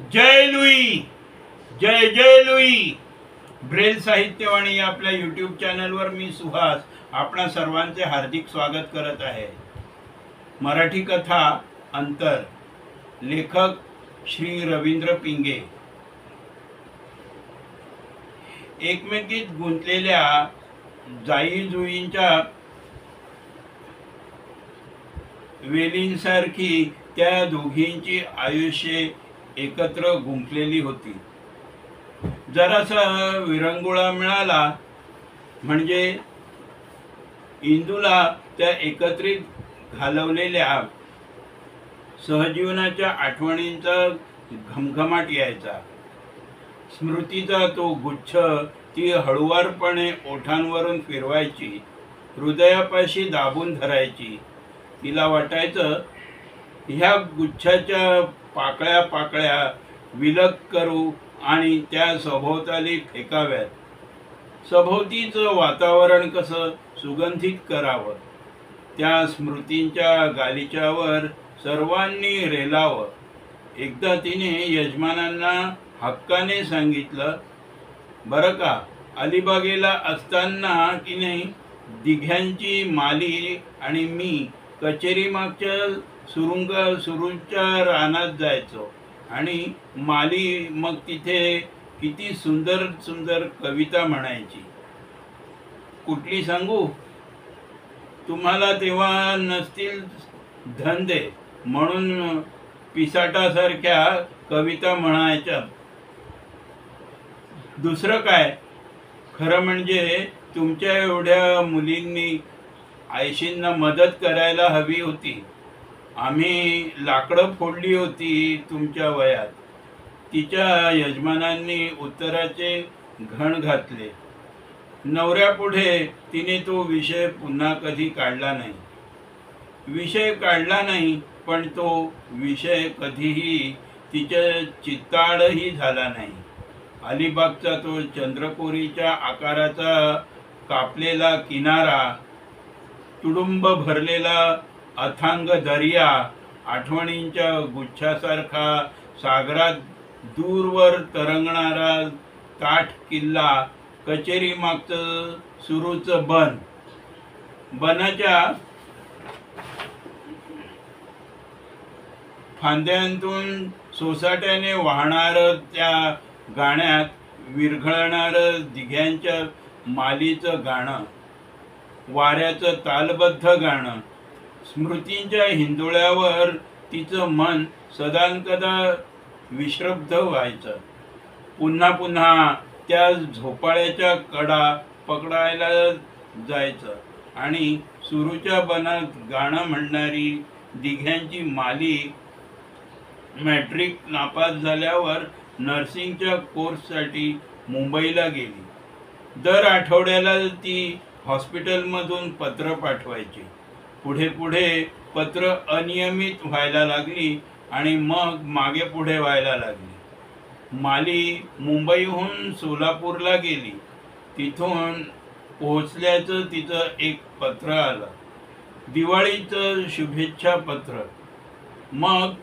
जय Louis, जय जय Louis. Braille साहित्यवाणी या आपल्या YouTube चॅनलवर मी सुहास आपणा सर्वांचे हार्दिक स्वागत करत आहे. मराठी कथा अंतर, लेखक श्री रवींद्र पिंगे. एकमेकीत गुंतलेल्या जाईजुईंच्या वेलींसारखी त्या दोघींची आयुष्ये एकत्र गुंफलेली होती. जरासा विरंगुळा मिळाला म्हणजे इंदूला त्या एकत्रित घालवलेल्या सहजीवनाच्या आठवणींचा घमघमाट यायचा. स्मृतीचा तो गुच्छ ती हळुवारपणे ओठांवरून फिरवायची, हृदयापाशी दाबून धरायची. तिला वाटायचं ह्या गुच्छाच्या पाकळ्या पाकळ्या विलग करू आणि त्या सभोवताली फेकाव्यात. सभोवतीचं वातावरण कसं सुगंधित करावं, त्या स्मृतींच्या गालिच्यावर सर्वांनी रेलावं. एकदा तिने यजमानांना हक्काने सांगितलं, बरं का, अलिबागेला असताना की नाही दिघ्यांची माली आणि मी कचेरी मागच्या सुरूंच्या रानात जायचो आणि माली मग तिथे किती सुंदर सुंदर कविता म्हणायची. कुठली सांगू? तुम्हाला तेव्हा नसतील धंदे म्हणून पिसाटासारख्या कविता म्हणायच्या. दुसरं काय, खरं म्हणजे तुमच्या एवढ्या मुलींनी आयशींना मदत करायला हवी होती. आम्ही लाकडं फोडली होती तुमच्या वयात. तिच्या यजमानांनी उत्तराचे घण घातले. नवऱ्यापुढे तिने तो विषय पुन्हा कधी काढला नाही. विषय काढला नाही, पण तो विषय कधीही तिच्या चित्ताडही झाला नाही. अलिबागचा तो चंद्रकोरीच्या आकाराचा कापलेला किनारा, तुडुंब भरलेला अथांग दर्या, आठवणींच्या गुच्छासारखा सागरात दूरवर तरंगणारा काठ किल्ला, कचेरी मागचं सुरूचं बन, बनाच्या फांद्यांतून सोसाट्याने वाहणार त्या गाण्यात विरघळणार दिघ्यांच्या मालीचं गाणं, वाऱ्याचं तालबद्ध गाणं. स्मृतींच्या हिंदोळ्यावर तिचं मन सदानकदा विश्रब्ध व्हायचं. पुन्हा पुन्हा त्या झोपाळ्याच्या कडा पकडायला जायचं आणि सुरूच्या बनात गाणं म्हणणारी दिघ्यांची माली मॅट्रिक नापास झाल्यावर नर्सिंगच्या कोर्ससाठी मुंबईला गेली. दर आठवड्याला ती हॉस्पिटलमधून पत्र पाठवायची. पुढे पुढे पत्र अनियमित व्हायला लागली आणि मग मागे पुढे व्हायला लागली. माली मुंबईहून सोलापूरला गेली. तिथून पोहोचल्याचं तिचं एक पत्र आलं, दिवाळीचं शुभेच्छा पत्र. मग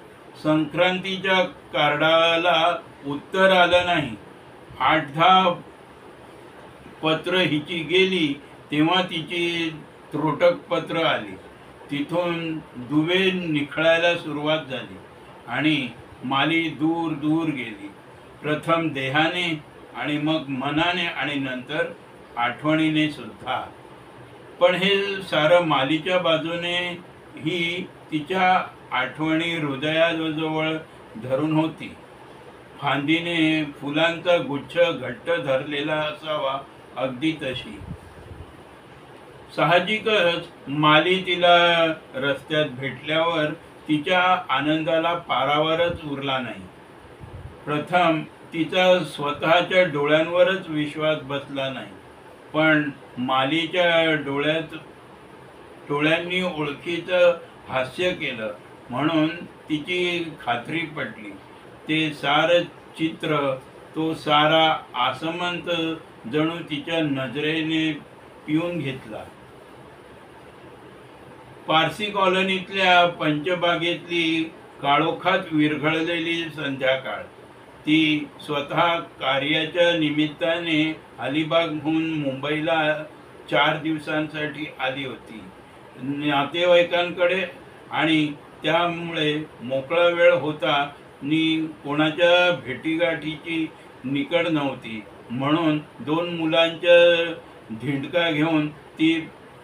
संक्रांतीच्या कार्डाला उत्तर आलं नाही. 8-10 पत्र हिची गेली तेव्हा तिची त्रोटक पत्र आली. तिथून दुवे निखळायला सुरुवात झाली आणि माली दूर दूर गेली. प्रथम देहाने आणि मग मनाने आणि नंतर आठवणीने सुद्धा. पण हे सारं मालीच्या बाजूने ही तिच्या आठवणी हृदयाजवळ धरून होती. फांदीने फुलांचा गुच्छ घट्ट धरलेला असावा, अगदी तशी. साहजिकच माली तिला रस्त्यात भेटल्यावर तिच्या आनंदाला पारावरच उरला नाही. प्रथम तिचा स्वतःच्या डोळ्यांवरच विश्वास बसला नाही, पण मालीच्या डोळ्यांनी ओळखीचं हास्य केलं म्हणून तिची खात्री पटली. ते सारं चित्र, तो सारा आसमंत जणू तिच्या नजरेने पिऊन घेतला. पारसी कॉलनीतल्या पंचबागेतली काळोखात विरघळलेली संध्याकाळ, ती स्वतः कार्याच्या निमित्ताने अलिबागहून मुंबईला 4 दिवसांसाठी आली होती नातेवाईकांकडे, आणि त्यामुळे मोकळा वेळ होता नि कोणाच्या भेटीगाठीची निकड नव्हती, म्हणून 2 मुलांच्या धिंडका घेऊन ती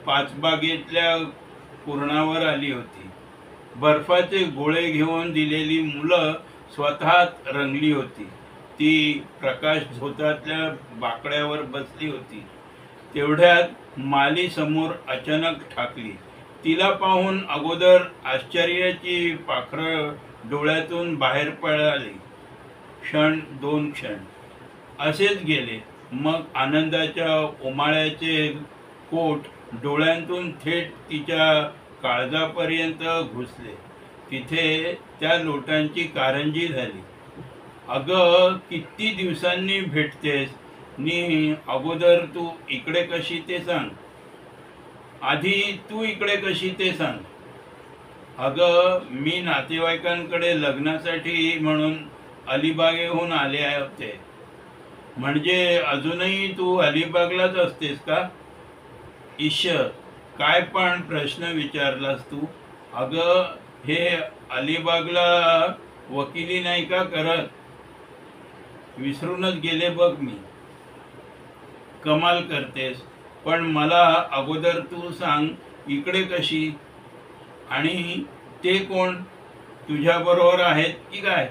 पाचबागेतल्या कुरणावर आली होती. बर्फाचे गोळे घेऊन दिलेली मुलं स्वतःच रंगली होती. ती प्रकाश झोतातल्या बाकड्यावर बसली होती. तेवढ्यात माली समोर अचानक ठाकली. तिला पाहून अगोदर आश्चर्याची पाखरं डोळ्यातून बाहेर पळाली. क्षण 2 क्षण असेच गेले. मग आनंदाच्या उमाळ्याचे कोट डोळ्यांतून थेट तिच्या काळजापर्यंत घुसले. तिथे त्या लोटांची कारंजी झाली. अगं, किती दिवसांनी भेटतेस नि अगोदर तू इकडे कशी ते सांग. आधी तू इकडे कशी ते सांग. अगं, मी नातेवाईकांकडे लग्नासाठी म्हणून अलिबागेहून आले होते. म्हणजे अजूनही तू अलिबागलाच असतेस का? ईश, काय पण प्रश्न विचारलास तू. अगं, हे अलिबागला वकिली नाही का करत? विसरूनच गेले बघ मी. कमाल करतेस. पण मला अगोदर तू सांग, इकडे कशी? आणि ते कोण तुझ्याबरोबर आहेत की काय?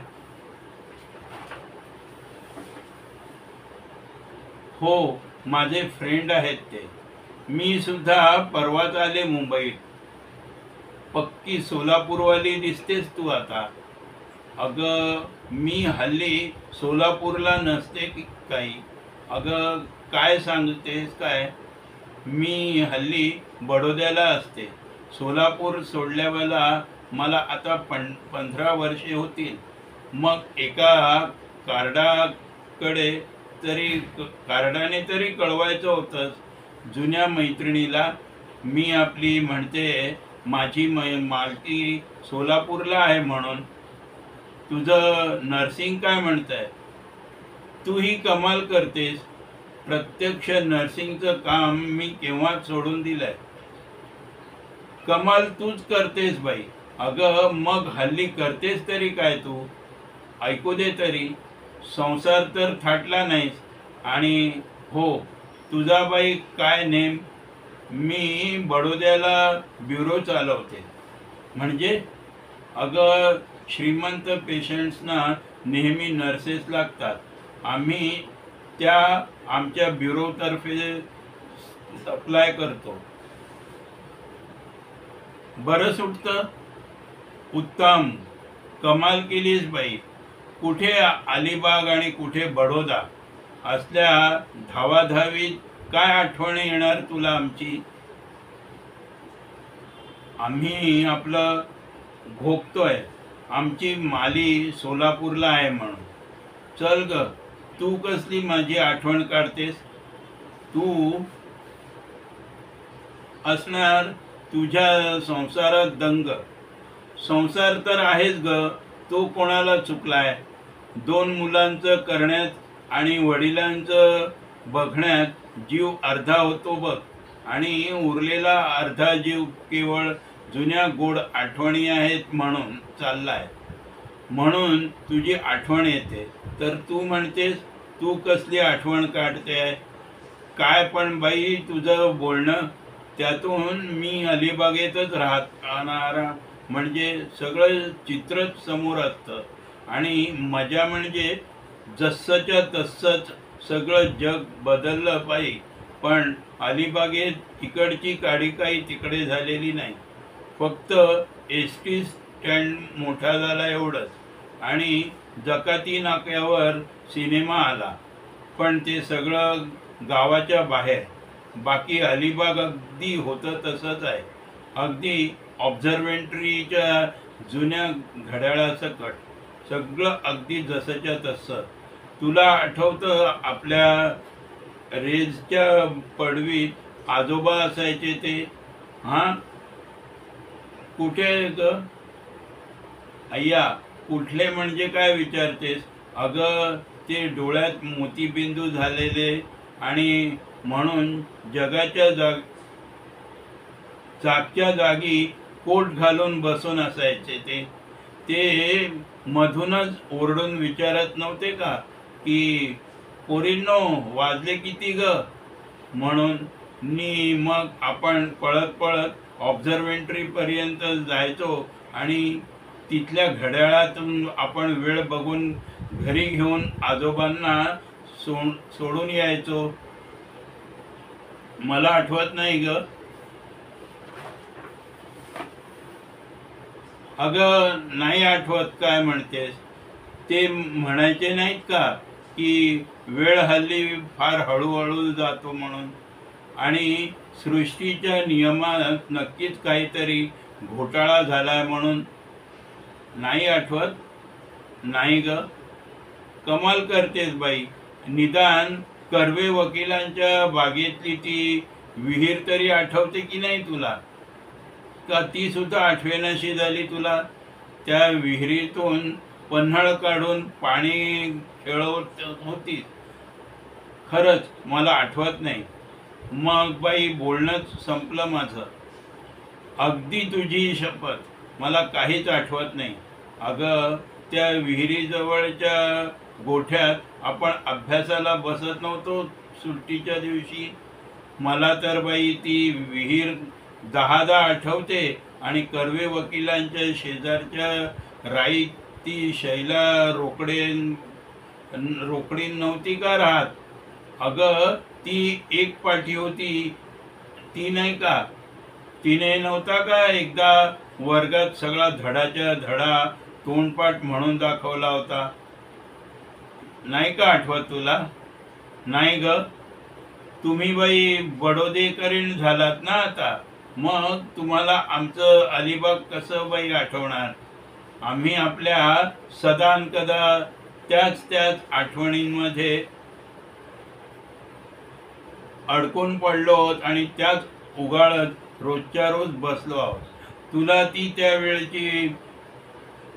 हो, माझे फ्रेंड आहेत ते. मी सुद्धा परवाच आले मुंबईत. पक्की सोलापूरवाली दिसतेस तू आता. अगं, मी हल्ली सोलापूरला नसते की काही. अगं, काय सांगतेस काय? मी हल्ली बडोद्याला असते. सोलापूर सोडल्यावेळेला मला आता 15 वर्षे होतील. मग एका कार्डाने तरी कळवायचं होतं जुन्या मैत्रिणीला. मी आपली म्हणते माझी मालकी सोलापूरला आहे म्हणून. तुझं नर्सिंग काय म्हणतंय? तू ही कमाल करतेस. प्रत्यक्ष नर्सिंगचं काम मी केव्हाच सोडून दिलंय. कमाल तूच करतेस बाई. अगं, मग हल्ली करतेस तरी काय तू? ऐकू दे तरी. संसार तर थाटला नाहीस. आणि हो, तुझा बाई काय नेम? मी बडोद्याला ब्युरो चालवते. म्हणजे? अगं, श्रीमंत पेशंट्सना नेहमी नर्सेस लागतात. आम्ही त्या आमच्या ब्युरोतर्फे सप्लाय करतो. बरं सुटतं. उत्तम. कमाल केलीस बाई. कुठे अलिबाग आणि कुठे बडोदा असल्या धावाधावीत काय आठवण येणार तुला आमची? आम्ही आपलं घोकतोय आमची माली सोलापूरला आहे म्हणून. चल ग, तू कसली माझी आठवण काढतेस? तू असणार तुझ्या संसारात दंग. संसार तर आहेच ग. तो कोणाला चुकलाय? 2 मुलांचं करण्यात आणि वडिलांचं बघण्यात जीव अर्धा होतो बघ. आणि उरलेला अर्धा जीव केवळ जुन्या गोड आठवणी आहेत म्हणून चाललाय. म्हणून तुझी आठवण येते तर तू म्हणतेस तू कसली आठवण काढते. काय पण बाई तुझं बोलणं. त्यातून मी अलिबागेतच राहणार म्हणजे सगळं चित्रच समोर असतं. आणि मजा म्हणजे जसंच्या तसंच सगळं जग बदललं पाहिजे. पण अलिबागेत इकडची काडी काही तिकडे झालेली नाही. फक्त एसटी स्टँड मोठा झाला एवढंच. आणि जकाती नाक्यावर सिनेमा आला. पण ते सगळं गावाच्या बाहेर. बाकी अलिबाग अगदी होतं तसंच आहे. अगदी ऑब्झर्वेटरीच्या जुन्या घड्याळासकट सगळं अगदी जसंच्या तसं. तुला आठवतं आपल्या रेजच्या पडवीत आजोबा असायचे ते? हां, कुठे ग? अय्या, कुठले म्हणजे काय विचारतेस? अगं ते डोळ्यात मोतीबिंदू झालेले आणि म्हणून जागच्या जागी कोट घालून बसून असायचे ते मधूनच ओरडून विचारत नव्हते का की पोरींनो वाजले किती ग म्हणून. मग आपण पळत पळत ऑब्झर्वेटरी पर्यंत जायचो आणि तिथल्या घड्याळातून आपण वेळ बघून घरी घेऊन आजोबांना सोडून यायचो. मला आठवत नाही ग. अगं नाही आठवत काय म्हणतेस. ते म्हणायचे नाहीत का की वेळ हल्ली फार हळूहळू जातो म्हणून आणि सृष्टीच्या नियमात नक्कीच काहीतरी घोटाळा झालाय म्हणून. नाही आठवत. नाही ग. कमाल करतेस बाई. निदान कर्वे वकिलांच्या बागेतली ती विहीर तरी आठवते की नाही तुला. का ती सुद्धा आठवेनाशी झाली तुला. त्या विहिरीतून पन्हाळ काढून पाणी खेळवत होतीस. खरंच मला आठवत नाही. मग बाई बोलणंच संपलं माझं. अगदी तुझी शपथ मला काहीच आठवत नाही. अगं त्या विहिरीजवळच्या गोठ्यात आपण अभ्यासाला बसत नव्हतो सुट्टीच्या दिवशी. मला तर बाई ती विहीर 10 आठवते आणि कर्वे वकिलांच्या शेजारच्या राईत ती शैला रोकडी नव्हती का राहत. अगं ती एक पाठी होती ती नाही का. तिने नव्हता का एकदा वर्गात सगळा धडाच्या धडा तोंडपाठ म्हणून दाखवला होता. नाही का आठवत तुला. नाही ग. तुम्ही बाई बडोदेकरीण झालात ना आता. मग तुम्हाला आमचं अलिबाग कसं बाई आठवणार. आम्ही आपल्या सदानकदा त्याच आठवणींमध्ये अडकून पडलो आहोत आणि त्याच उगाळत रोजच्या रोज बसलो आहोत. तुला ती त्यावेळची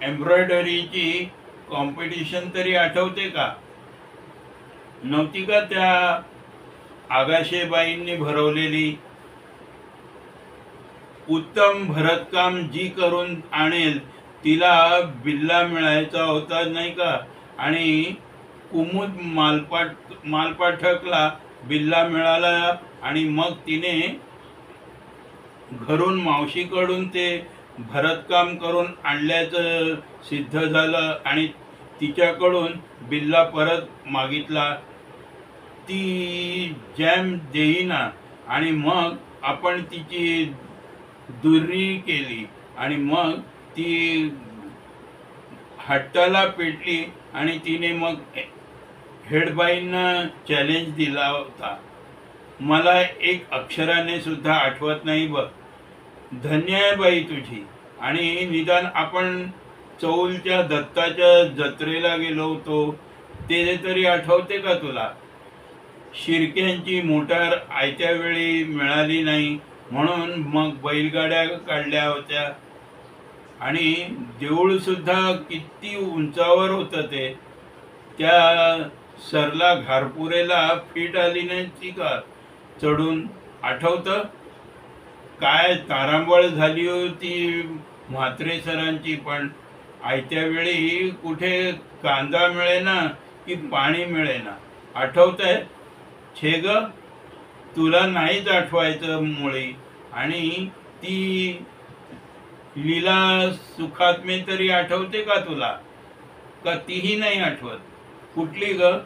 एम्ब्रॉयडरीची कॉम्पिटिशन तरी आठवते का. नव्हती का त्या आगाशेबाईंनी भरवलेली. उत्तम भरतकाम जी करून आणेल तिला बिल्ला मिळायचा होता नाही का. आणि कुमुद मालपाठकला बिल्ला मिळाला आणि मग तिने घरून मावशीकडून ते भरतकाम करून आणल्याचं सिद्ध झालं आणि तिच्याकडून बिल्ला परत मागितला. ती जॅम देईना आणि मग आपण तिची दुर्री केली आणि मग ती हट्टाला पेटली आणि तिने मग हेडबाईंना चॅलेंज दिला होता. मला एक अक्षराने सुद्धा आठवत नाही बघ. धन्य आहे बाई तुझी. आणि निदान आपण चौलच्या दत्ताच्या जत्रेला गेलो होतो ते तरी आठवते का तुला. शिर्क्यांची मोटार आयत्या वेळी मिळाली नाही म्हणून मग बैलगाड्या काढल्या होत्या आणि देऊळ सुद्धा किती उंचावर होतं ते. त्या सरला घारपुरेला फीट आली नाही ती का चढून. आठवतं काय तारांबळ झाली होती म्हात्रे सरांची. पण आयत्या वेळी कुठे कांदा मिळेना की पाणी मिळेना. आठवतंय. छे ग. तुला नाहीच आठवायचं मुळी. आणि ती लीला सुखात्मे तरी आठवते का तुला. का तीही नाही आठवत. कुठली ग.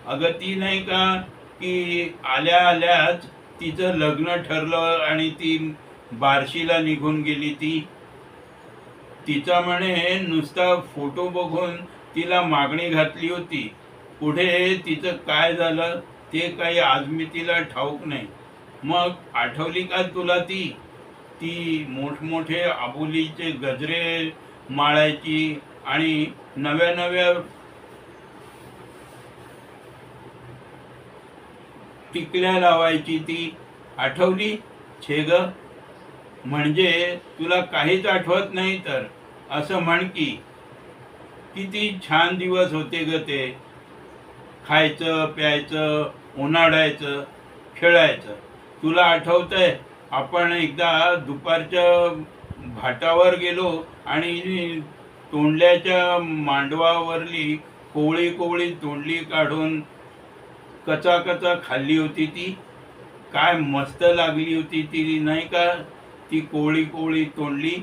अगं ती नाही का की आल्याच तिचं लग्न ठरलं आणि ती बार्शीला निघून गेली. तिचा म्हणे नुसता फोटो बघून तिला मागणी घातली होती. पुढे तिचं काय झालं ते काही आज मी तिला ठाऊक नाही. मग आठवली का तुला ती मोठमोठे आबोलीचे गजरे माळायची आणि नव्या टिकल्या लावायची ती. आठवली. छे ग. म्हणजे तुला काहीच आठवत नाही तर असं म्हण की. किती छान दिवस होते ग ते. खायचं प्यायचं, उन्हाळायचं, खेळायचं. तुला आठवतंय आपण एकदा दुपारच्या घाटावर गेलो आणि तोंडल्याच्या मांडवावरली कोवळी कोवळी तोंडली काढून कचा कचा खाल्ली होती ती. काय मस्त लागली होती ती नाही का, ती कोवळी कोवळी तोंडली.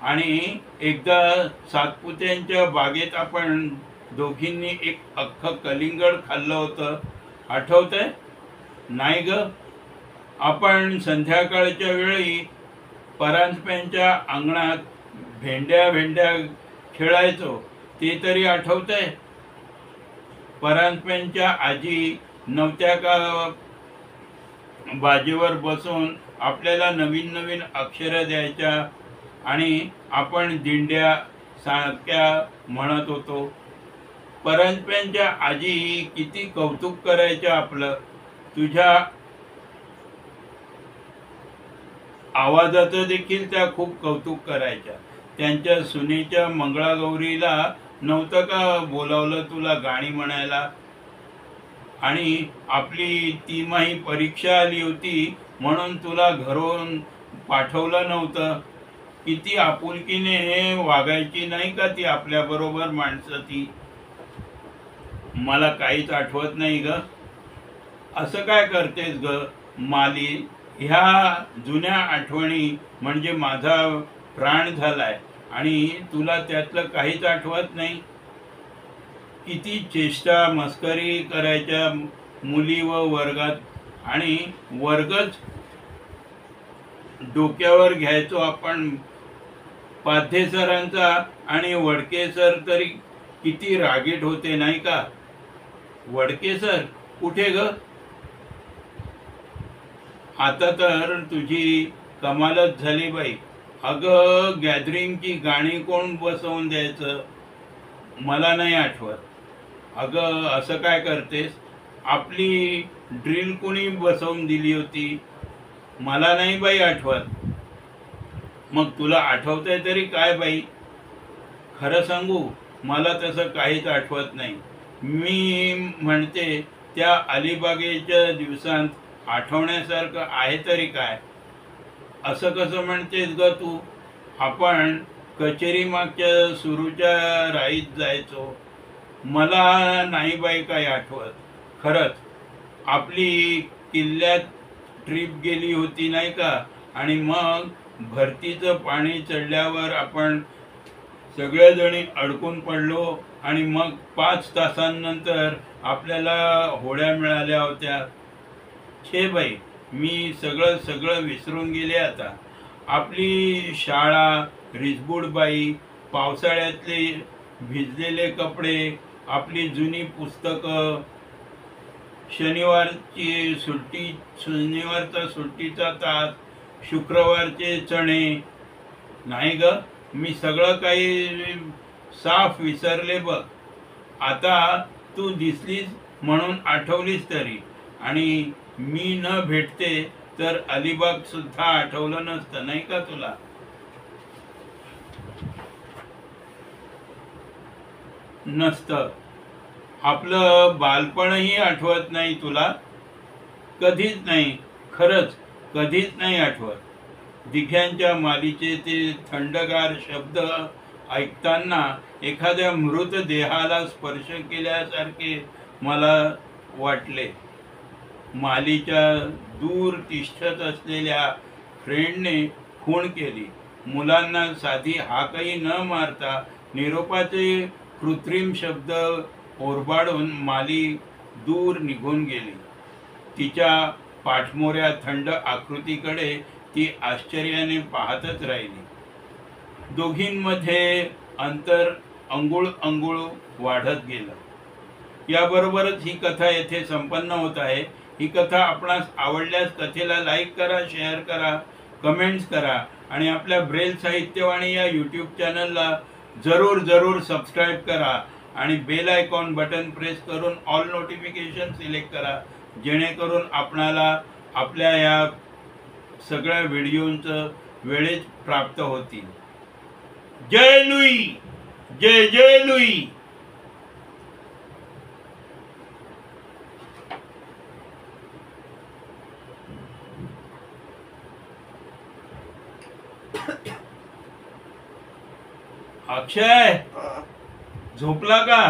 आणि एकदा सातपुत्यांच्या बागेत आपण दोघींनी एक अख्खं कलिंगड खाल्लं होतं, आठवतंय? नाही ग. आपण संध्याकाळच्या वेळी परांजप्यांच्या अंगणात भेंड्या भेंड्या खेळायचो, ते तरी आठवतंय? परांजप्यांच्या आजी नव्हत्या का बाजेवर बसून आपल्याला नवीन नवीन अक्षरं द्यायच्या आणि आपण दिंड्या सारख्या म्हणत होतो. परांजप्यांच्या आजी किती कौतुक करायच्या आपलं. तुझ्या आवाजाचं देखील त्या खूप कौतुक करायच्या. त्यांच्या सुनेच्या मंगळागौरीला नव्हतं का बोलावलं तुला गाणी म्हणायला? आणि आपली तिमाही परीक्षा आली होती म्हणून तुला घरून पाठवलं नव्हतं. किती आपुलकीने वागायची नाही का ती आपल्याबरोबर माणसं ती. मला काहीच आठवत नाही ग. असं काय करतेस ग माली? ह्या जुन्या आठवणी म्हणजे माझा प्राण झालाय आणि तुला त्यातलं काहीच आठवत नाही. किती चेष्टा मस्करी करायच्या मुली व वर्गात, आणि वर्गच डोक्यावर घ्यायचो आपण. पाध्ये सरांचा आणि वडके सर तरी किती रागीट होते नाही का? वडके सर कुठे ग? आता तर तुझी कमालच झाली बाई. अगं गॅदरिंगची गाणी कोण बसवून द्यायचं? मला नाही आठवत. अगं असं काय करतेस? आपली ड्रिल कोणी बसवून दिली होती? मला नाही बाई आठवत. मग तुला आठवतंय तरी काय बाई? खरं सांगू, मला तसं काहीच आठवत नाही. मी म्हणते त्या अलिबागेच्या दिवसांत आठवण्यासारखं आहे तरी काय? असं कसं म्हणतेस ग तू? आपण कचेरी मागच्या सुरूच्या राईत जायचो. मला नाही बाई काही आठवत. खरंच आपली किल्ल्यात ट्रिप गेली होती नाही का? आणि मग भरतीचं पाणी चढल्यावर आपण सगळेजणी अडकून पडलो आणि मग 5 तासांनंतर आपल्याला होड्या मिळाल्या होत्या. छे बाई, मी सगळं विसरून गेले आता. आपली शाळा, रिसबूडबाई, पावसाळ्यातले भिजलेले कपडे, आपली जुनी पुस्तकं, शनिवारचा सुट्टीचा तास, शुक्रवारचे चणे. नाही ग, मी सगळं काही साफ विसरले बघ. आता तू दिसलीस म्हणून आठवलीस तरी, आणि मी न भेटते तर अलिबाग सुद्धा आठवलं नसतं नाही का तुला? नसतं. आपलं बालपणही आठवत नाही तुला? कधीच नाही. खरंच कधीच नाही आठवत. दिघ्यांच्या मालीचे ते थंडगार शब्द ऐकताना एखाद्या मृत देहाला स्पर्श केल्यासारखे मला वाटले. मालीच्या दूर तिष्ठत असलेल्या फ्रेंडने खूण केली. मुलांना साधी हाकही न मारता निरोपाचे कृत्रिम शब्द ओरबाडून माली दूर निघून गेली. तिच्या पाठमोऱ्या थंड आकृतीकडे ती आश्चर्याने पाहतच राहिली. दोघींमध्ये अंतर अंगुळ अंगुळ वाढत गेलं. याबरोबरच ही कथा येथे संपन्न होत आहे. ही कथा आपणास आवडल्यास कथेला लाईक करा, शेअर करा, कमेंट्स करा आणि आपल्या ब्रेल साहित्यवाणी या यूट्यूब चॅनलला जरूर सबस्क्राईब करा आणि बेल आयकॉन बटन प्रेस करून ऑल नोटिफिकेशन सिलेक्ट करा, जेणेकरून आपणाला आपल्या या सगळ्या व्हिडिओंचं वेळेत प्राप्त होतील. जय लुई, जय जय लुई. अक्षय झोपला का?